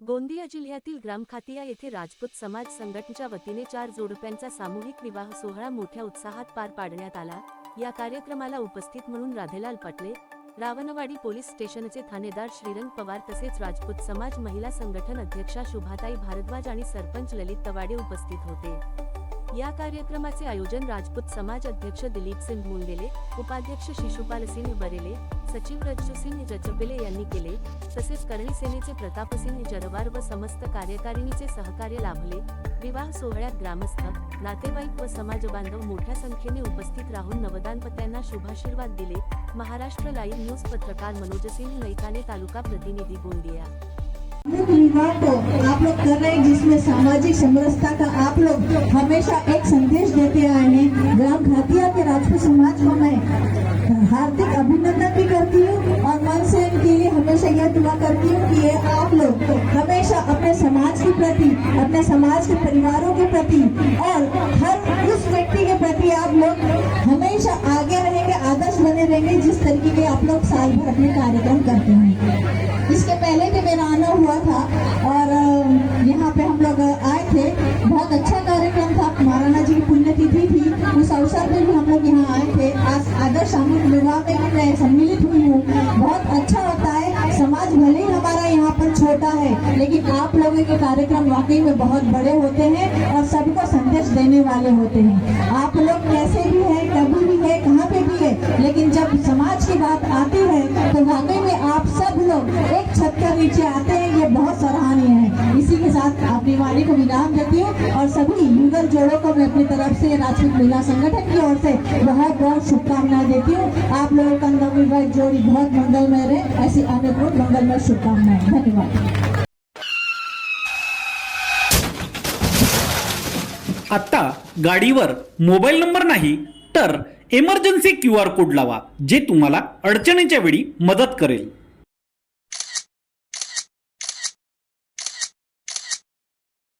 गोंदिया जिल्ह्यातील ग्रामखातिया येथे राजपूत समाज संघटनेच्या वतीने 4 जोडप्यांचा सामूहिक विवाह सोहळा मोठ्या उत्साहात पार पाडण्यात आला। या कार्यक्रमाला उपस्थित म्हणून राधेलाल पटले, रावणवाडी पोलीस स्टेशनचे थानेदार श्रीरंग पवार तसेच राजपूत समाज महिला संघटन अध्यक्षा शुभाताई भारद्वाज आणि सरपंच ललित तवाडे उपस्थित होते। या कार्यक्रमाचे आयोजन राजपूत समाज अध्यक्ष दिलीप सिंह मुंडेले, उपाध्यक्ष शिशुपाल सिंह बरेले, सचिव रज्जू सिंह जचपेले यांनी केले। तसेच करणी सेनेचे प्रताप सिंह जरवार व समस्त कार्यकारिणीचे सहकार्य लाभले। विवाह सोहळ्यात ग्रामस्थ, नातेवाईक व समाजबांधव मोठ्या संख्येने उपस्थित राहून नवदाम्पत्यांना शुभाशीर्वाद दिले। महाराष्ट्र लाईव्ह न्यूज पत्रकार मनोज सिंह नैकाने, तालुका प्रतिनिधि गोंदिया। विवाह तो आप लोग कर रहे हैं जिसमें सामाजिक समरसता का आप लोग हमेशा एक संदेश देते आए हैं। ग्राम खातिया के राजपूत समाज को मैं हार्दिक अभिनंदन भी करती हूँ और मन से इनके लिए हमेशा यह दुआ करती हूँ कि ये आप लोग हमेशा अपने समाज के प्रति, अपने समाज के परिवारों के प्रति और हर उस व्यक्ति के प्रति आप लोग हमेशा आगे रहेंगे, आदर्श बने रहेंगे जिस तरीके के आप लोग साल भर अपने कार्यक्रम करते हैं। इसके पहले भी मेरा आना हुआ था और यहाँ पे हम लोग आए थे। बहुत अच्छा कार्यक्रम था, महाराणा जी की पुण्यतिथि थी, उस अवसर पर भी हम लोग यहाँ आए थे। आज आदर्श सामूहिक विवाह में मैं सम्मिलित हुई हूँ। बहुत अच्छा होता है, समाज भले ही हमारा यहाँ पर छोटा है लेकिन आप लोगों के कार्यक्रम वाकई में बहुत बड़े होते हैं और सबको संदेश देने वाले होते हैं। आप लोग कैसे भी है, कभी भी है, कहाँ पे भी है, लेकिन जब समाज की बात आती है तो वाकई में आप सब लोग एक छत के नीचे आते हैं, ये बहुत सराहनीय है। इसी के साथ अपनी वाणी को विराम देती हूँ और सभी युगल जोड़ों को मैं अपनी तरफ से राजपूत महिला संगठन की ओर से बहुत बहुत शुभकामनाएं देती हूँ। आप लोगों का नवविवाहित जोड़ी बहुत मंगलमय रहे, ऐसी अनेकों मंगलमय शुभकामनाएं। धन्यवाद। आता गाडीवर मोबाईल नंबर नाही तर इमर्जन्सी QR कोड लावा, जे तुम्हाला अडचणीच्या वेळी मदत करेल।